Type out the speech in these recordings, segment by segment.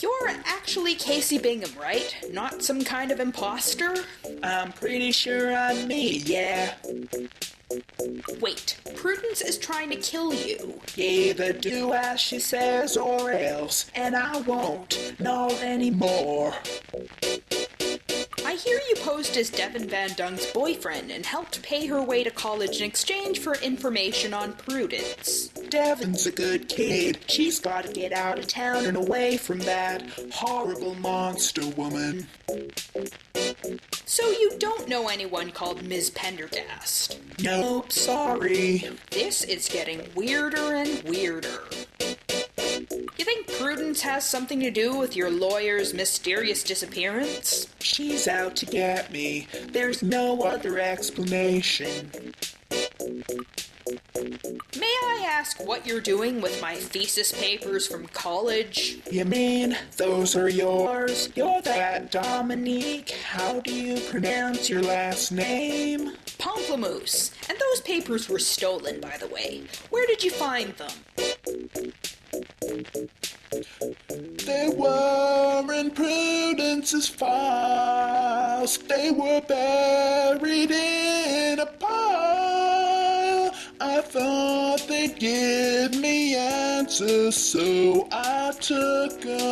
You're actually Casey Bingham, right? Not some kind of imposter? I'm pretty sure I'm me, yeah. Wait, Prudence is trying to kill you. You either do as she says or else, and I won't, not anymore. I hear you posed as Devin Van Dung's boyfriend and helped pay her way to college in exchange for information on Prudence. Devin's a good kid. She's gotta get out of town and away from that horrible monster woman. So you don't know anyone called Ms. Pendergast? Nope, sorry. This is getting weirder and weirder. You think Prudence has something to do with your lawyer's mysterious disappearance? She's out to get me. There's no other explanation. May I ask what you're doing with my thesis papers from college? You mean those are yours? You're that Dominique. How do you pronounce your last name? Pamplemousse. And those papers were stolen, by the way. Where did you find them? They were in Prudence's files. They were buried in a pile. I thought they'd give me answers, so I took them.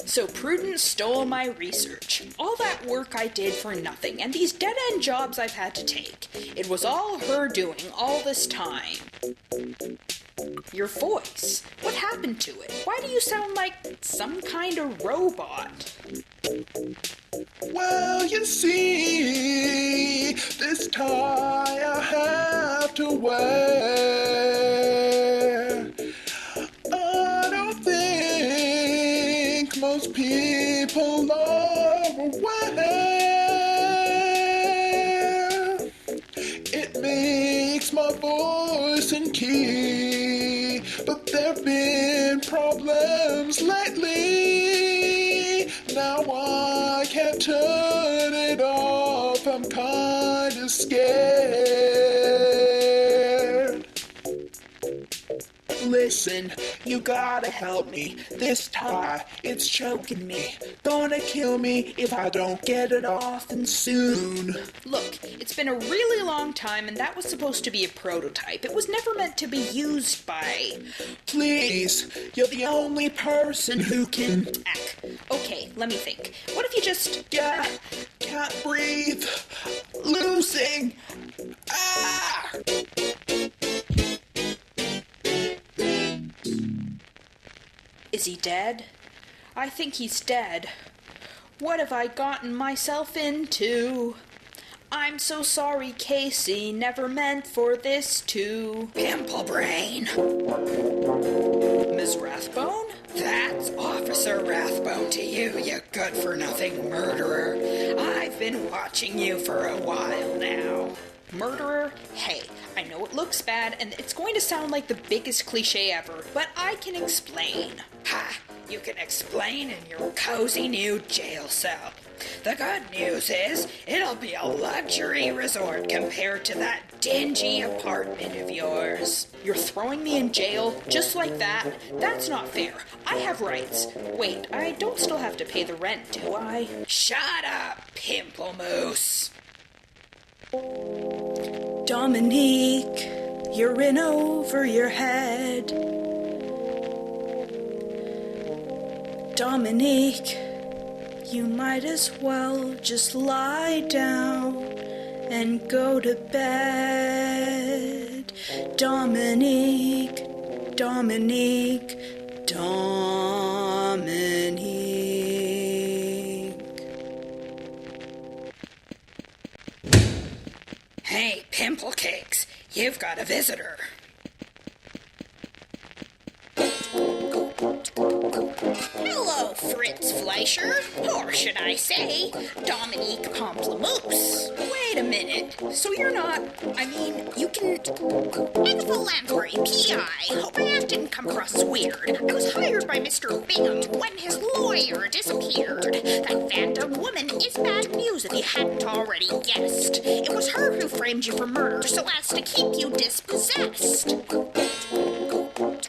So Prudence stole my research. All that work I did for nothing, and these dead-end jobs I've had to take. It was all her doing all this time. Your voice. What happened to it? Why do you sound like some kind of robot? Well, you see, this tie I have to wear. I don't think most people are aware. It makes my voice in key, but there've been problems lately. Now I can't turn it off, I'm kinda scared. Listen, you gotta help me. This tie, it's choking me. Gonna kill me if I don't get it off, and soon. Look, it's been a really long time, and that was supposed to be a prototype. It was never meant to be used by... Please, you're the only person who can... Okay, let me think. What if you just... Yeah, can't breathe. Losing. Ah! Is he dead? I think he's dead. What have I gotten myself into? I'm so sorry, Casey. Never meant for this to... Pimple brain. Miss Rathbone? That's Officer Rathbone to you, you good-for-nothing murderer. I've been watching you for a while now. Murderer? Hey, I know it looks bad, and it's going to sound like the biggest cliche ever, but I can explain. Ha! You can explain in your cozy new jail cell. The good news is, it'll be a luxury resort compared to that dingy apartment of yours. You're throwing me in jail just like that? That's not fair. I have rights. Wait, I don't still have to pay the rent, do I? Shut up, Pamplemousse. Dominique, you're in over your head. Dominique, you might as well just lie down and go to bed. Dominique, Dominique, Dominique. Hey, Pimple Cakes, you've got a visitor. Hello, Fritz Fleischer, or should I say, Dominique Pamplemousse. Wait a minute, so you're not, you can... Exemplary P.I. Hope my act didn't come across as weird. I was hired by Mr. Bingham when his lawyer disappeared. That Van Dunk woman is bad news if you hadn't already guessed. It was her who framed you for murder so as to keep you dispossessed.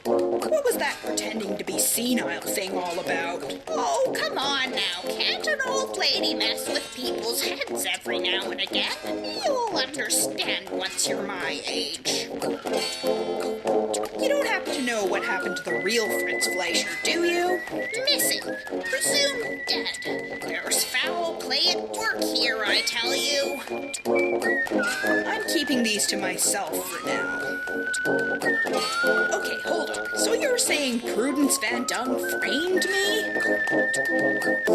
What was that pretending to be senile thing all about? Oh, come on now. Can't an old lady mess with people's heads every now and again? You'll understand once you're my age. You don't happen to know what happened to the real Fritz Fleischer, do you? Missing. Presumed dead. There's foul play at work here, I tell you. I'm keeping these to myself for now. Okay, hold on. So you're saying Prudence Van Dung framed me?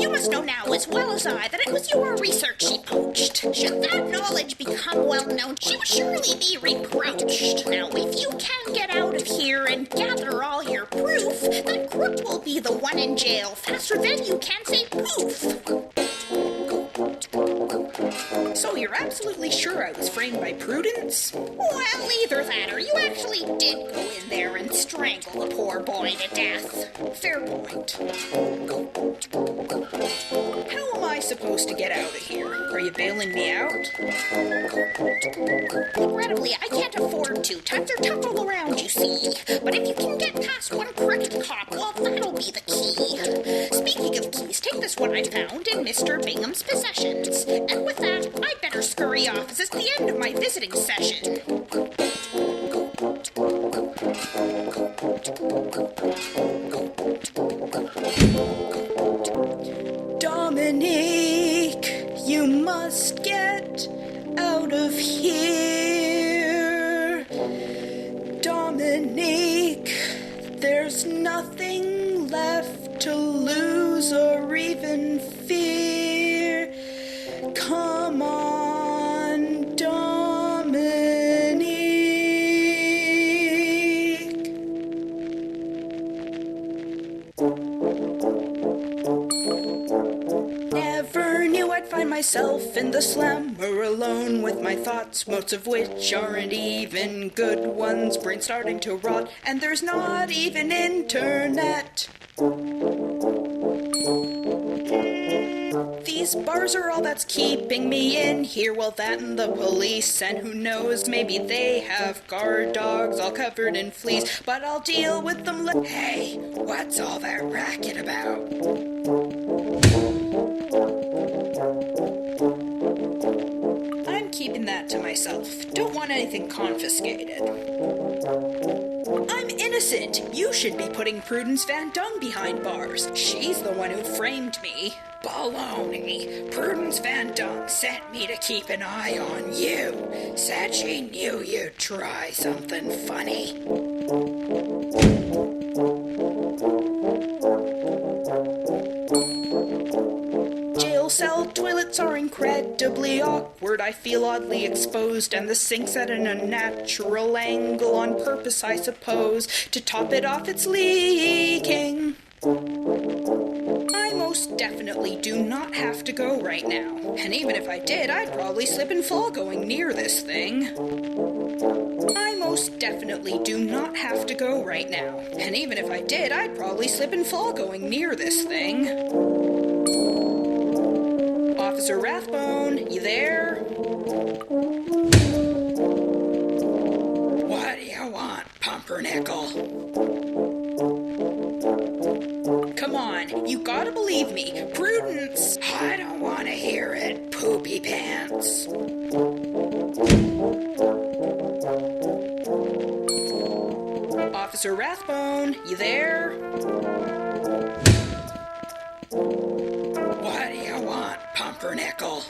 You must know now as well as I that it was your research she poached. Should that knowledge become well known, she would surely be reproached. Now, if you can get out of here and gather all your proof, that crook will be the one in jail faster than you can say poof. So you're absolutely sure I was framed by Prudence? Well, either that or you actually did go in there and strangle the poor boy to death. Fair point. How am I supposed to get out of here? Are you bailing me out? Regrettably, I can't afford to. Times are tough all around, you see. But if you can get past one crooked cop, well, that'll be the key. Speaking of keys, take this one I found in Mr. Bingham's possessions. And with that, I'd better scurry off as it's the end of my visiting session. Dominique, you must get out of here. Dominique, there's nothing left to lose or even fear. Come on, Dominique. Never knew I'd find myself in the slammer alone with my thoughts, most of which aren't even good ones. Brain starting to rot, and there's not even internet. These bars are all that's keeping me in here. Well, that and the police, and who knows, maybe they have guard dogs all covered in fleas, but I'll deal with them Hey, what's all that racket about? I'm keeping that to myself. Don't want anything confiscated. I'm innocent. You should be putting Prudence Van Dung behind bars. She's the one who framed me. Baloney. Prudence Van Dung sent me to keep an eye on you. Said she knew you'd try something funny. Jail cell toilets are incredibly awkward. I feel oddly exposed, and the sink's at an unnatural angle on purpose, I suppose. To top it off, it's leaking. I most definitely do not have to go right now. And even if I did, I'd probably slip and fall going near this thing. I most definitely do not have to go right now. And even if I did, I'd probably slip and fall going near this thing. Officer Rathbone, you there? What do you want, Pumpernickel? Come on, you gotta believe me. Prudence! I don't want to hear it, poopy pants. Officer Rathbone, you there? What do you want, Pumpernickel?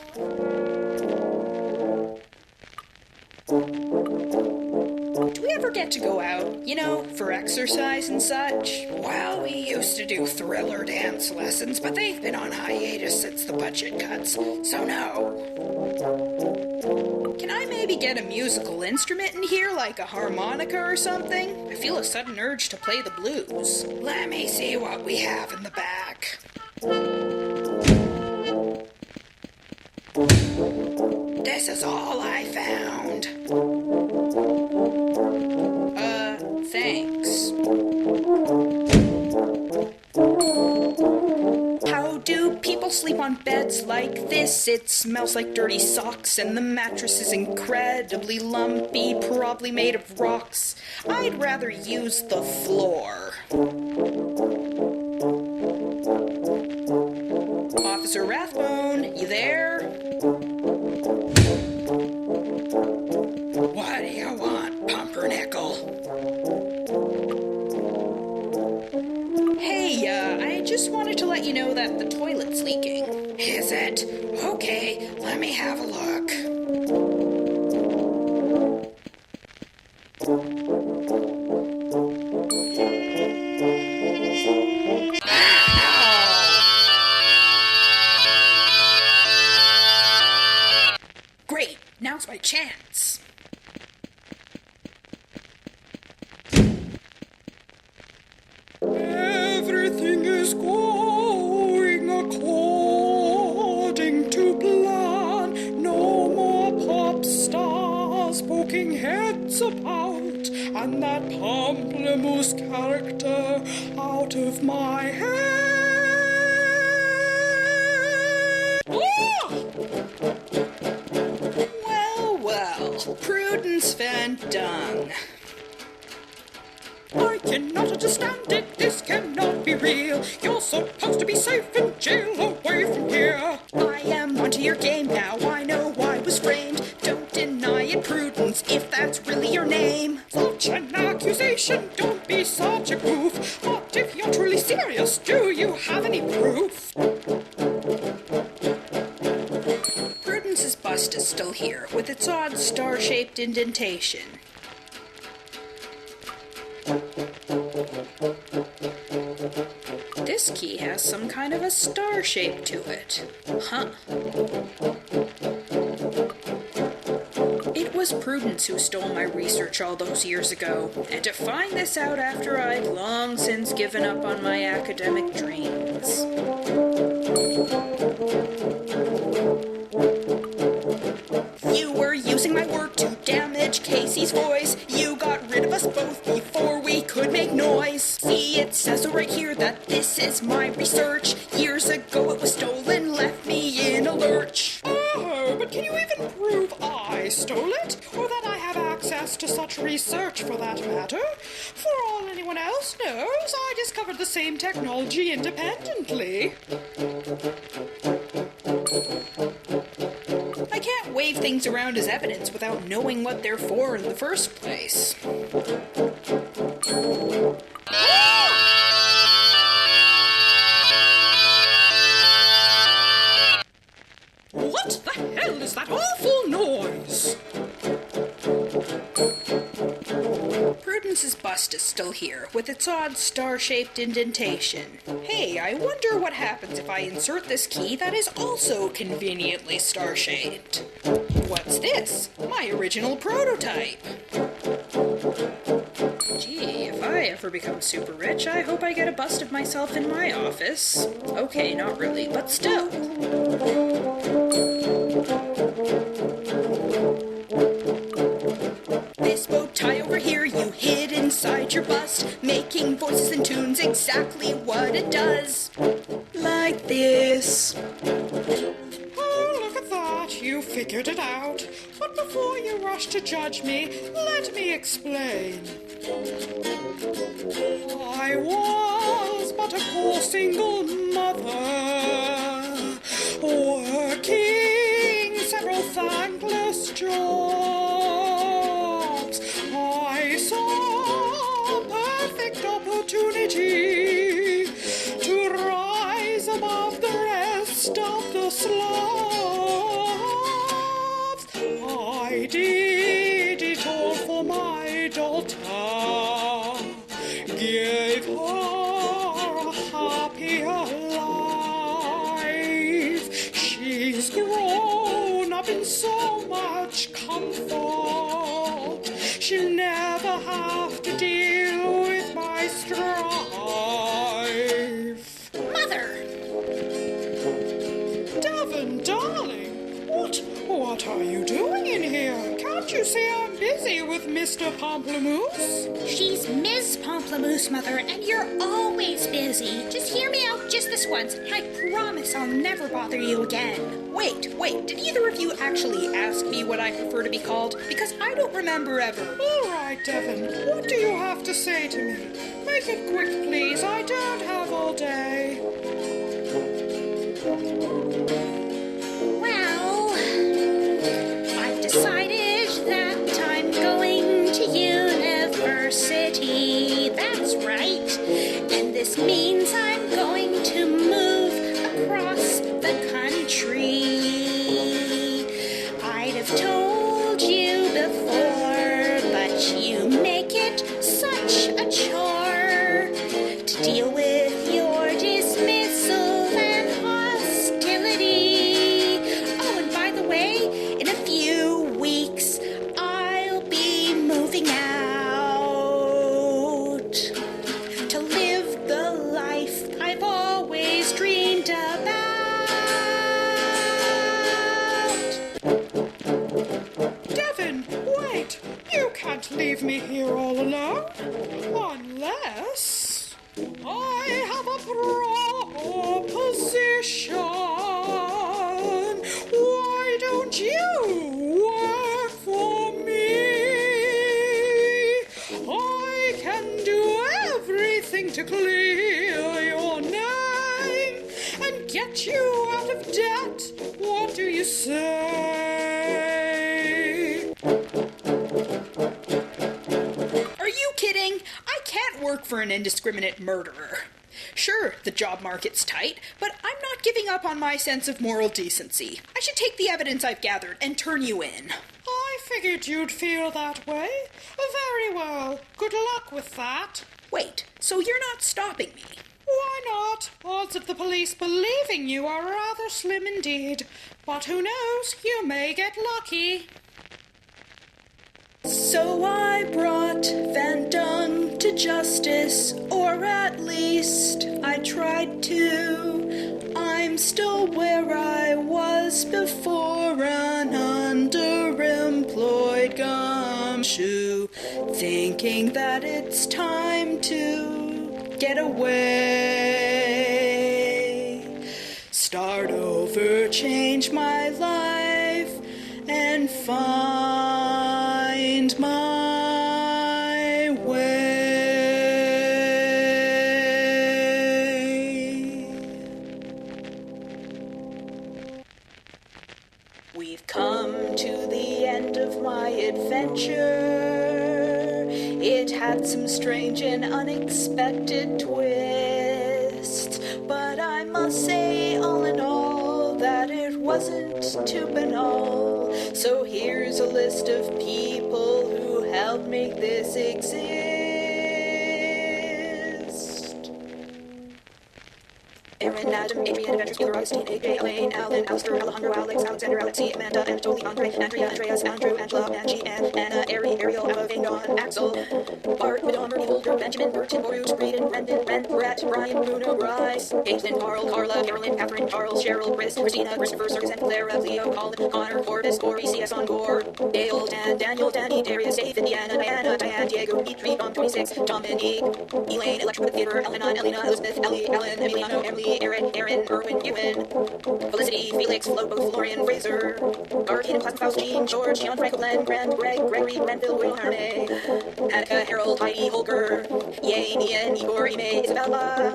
Do we ever get to go out, you know, for exercise and such? Well, we used to do thriller dance lessons, but they've been on hiatus since the budget cuts, so no. Can I maybe get a musical instrument in here, like a harmonica or something? I feel a sudden urge to play the blues. Let me see what we have in the back. This is all I found. Thanks. How do people sleep on beds like like this. It smells like dirty socks, and the mattress is incredibly lumpy, probably made of rocks. I'd rather use the floor. Officer Rathbone, you there? What do you want, Pumpernickel? Hey, I just wanted to let you know that the toilet's leaking. Is it? Okay, let me have a look. Great, now's my chance. Everything is going according to plan. No more pop stars poking heads about, and that Pamplemousse character out of my head. Well, Prudence Van Dung. I cannot understand it, this cannot be real. You're supposed to be safe in jail, away from here. I am onto your game now, I know I was framed. Don't deny it, Prudence, if that's really your name. Such an accusation, don't be such a goof. But if you're truly serious, do you have any proof? Prudence's bust is still here, with its odd star-shaped indentation. This key has some kind of a star shape to it. Huh. It was Prudence who stole my research all those years ago, and to find this out after I'd long since given up on my academic dreams. You were using my work to damage Casey's voice. You got rid of us both before we could make noise. See, it says so right here that this is my research. Years ago it was stolen, left me in a lurch. Oh, but can you even prove I stole it? Or that I have access to such research for that matter? For all anyone else knows, I discovered the same technology independently. I can't wave things around as evidence without knowing what they're for in the first place. What the hell is that awful noise? Prudence's bust is still here, with its odd star-shaped indentation. Hey, I wonder what happens if I insert this key that is also conveniently star-shaped. What's this? My original prototype. Gee, if I ever become super rich, I hope I get a bust of myself in my office. Okay, not really, but still. This bow tie over here you hid inside your bust, making voices and tunes exactly what it does. Like this. Oh, look at that, you figured it out. But before you rush to judge me, let me explain. I was but a poor single mother, working several thankless jobs. I saw a perfect opportunity to rise above the rest of the slobs. I did it all for my daughter, gave her a happier life. She's grown up in so much comfort, she'll never have to deal with my strife. Mother! Devon, darling, what are you doing in here? Can't you see I'm busy with Mr. Pamplemousse? She's Ms. Pamplemousse, Mother, and you're always busy. Just hear me out just the this once, and I promise I'll never bother you again. Wait, did either of you actually ask me what I prefer to be called? Because I don't remember ever. All right, Devon, what do you have to say to me? Make it quick, please. I don't have all day. Well, I've decided that I'm going to university. That's right. And this means I'm going to move across the country. I'd have told you before, but you make it such a chore to deal with your dismissal and hostility. Oh, and by the way, in a few weeks, I'll be moving out to live the life I've always dreamed about. Devon, wait! You can't leave me here all alone. Unless I have a proposition. Why don't you work for me? I can do everything to clear your name and get you out of debt. What do you say? Are you kidding? I can't work for an indiscriminate murderer. Sure, the job market's tight, but I'm not giving up on my sense of moral decency. I should take the evidence I've gathered and turn you in. I figured you'd feel that way. Very well. Good luck with that. Wait, so you're not stopping me? Why not? Odds of the police believing you are rather slim indeed. But who knows? You may get lucky. So I brought Van Dung to justice, or at least I tried to. I'm still where I was before, an underemployed gumshoe, thinking that it's time to get away, start over, change my life, and find my way. We've come to the end of my adventure. It had some strange and unexpected twists, but I must say, all in all, that it wasn't too banal. So here's a list of people who helped make this exist. Aaron, Adam, Adrian, Adventures, Keeler, Augustine, AJ, Elaine, Alan, Alistair, Alejandro, Alex, Alexander, Alexi, Amanda, Anatoly, Andre, Andrea, Andreas, Andrew, Angela, Angie, Anna, Ari, Ariel, Emma, Vagon, Axel, Bart, Madonna, Holder, Benjamin, Burton, Borus, Braden, Brendan, Brent, Brett, Brian, Bruno, Bryce, Caitlin, Carl, Carla, Carolyn, Catherine, Charles, Cheryl, Chris, Christina, Christopher, Circus, and Clara, Leo, Colin, Connor, Forbes, Corey, CS on Gore, Dale, Dan, Daniel, Danny, Darius, Dave, Indiana, Diana, Diane, Diego, Dimitri, Tom, 26, Dominique, Elaine, Electric Theater, Elena, Elena, Elizabeth, Ellie, Ellen, Emiliano, Emily, Eric, Aaron, Erwin, Ewan, Felicity, Felix, Lobo, Florian, Fraser, Garkin, Pleasant Faust, Jean, George, John, Franco, Glenn, Grant, Greg, Gregory, Renville, Will, Harney, Annika, Harold, Heidi, Holger, Yay, Ian, Igor, Ime, Isabella,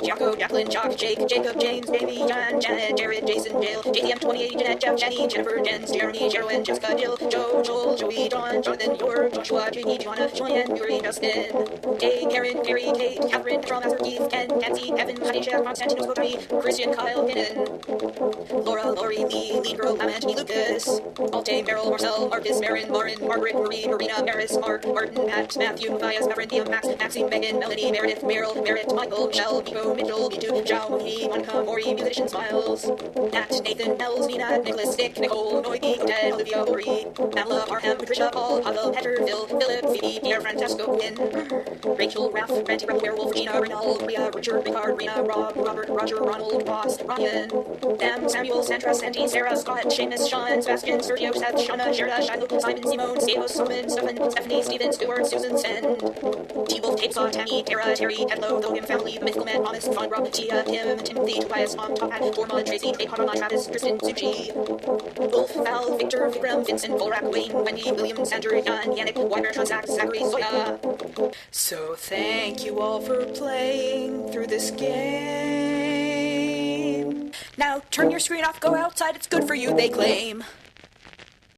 Jaco, Jacqueline, Jock, Jake, Jacob, James, Davey, John, Janet, Jared, Jason, Jill, JTM 28, Jeanette, Jeff, Jenny, Jennifer, Jens, Jeremy, Jerwin, Jessica, Jill, Joe, Joel, Joey, Dawn, Jonathan, George, Joshua, Jamie, Joanna, Julian, Yuri, Justin, Dave, Karen, Gary, Kate, Catherine, Petra, Master, Keith, Ken, Nancy, Evan, Khadijah, Konstantinos, Votary, Christian, Kyle, Finnan, Laura, Lori, Lee, Lee Girl, Anthony, Lucas, Alte, Meryl, Marcel, Marcus, Marin, Marin, Margaret, Marie, Marina, Maris, Mark, Martin, Matt, Matthew, Matthias, Mavrin, Liam, Max, Maxine, Megan, Melanie, Meredith, Meryl, Merritt, Michael, Michelle, Nico, Mitchell, Bitu, Zhao, Mooney, Monica, Maury, Musician, Smiles, Nat, Nathan, Nels, Nina, Nicholas, Nick, Nicole, Noemi, Ted, Olivia, Lori, Pamela, Arham, Patricia, Paul, Pavel, Petter, Phil, Philip, Phoebe, Pierre, Francesco, Quinn, Rachel, Ralph, Ranty, Rebel, Werewolf, Gina, Renal, Ria, Richard, Ricard, Rena, Rob, Robert, Roger, Ronald, Ross, Ryan, Sam, Samuel, Sandra, Sandy, Sarah, Scott, Seamus, Sean, Sebastian, Sergio, Seth, Shauna, Shara, Shiloh, Simon, Simone, Steve, Solomon, Stephen, Stephanie, Steven, Stewart, Susan, Send, T-Wolf, Tape Saw, Tammy, Tara, Terry, Tedlow, Logan, Family, The Mythical Man, Thomas, Fun, Rob, Tia, Tim, Timothy, Tobias, Mom, Top Hat, Gorman, Tracy, Kate, Hot Travis, Kristen, Suji, Wolf, Val, Victor, Vikram, Vincent, Volrak, Wayne, Wendy, William, Sandra, Jan, Yannick, Warner, Transact, Zachary, Zoya. So thank you all for playing through this game. Now turn your screen off, go outside, it's good for you, they claim.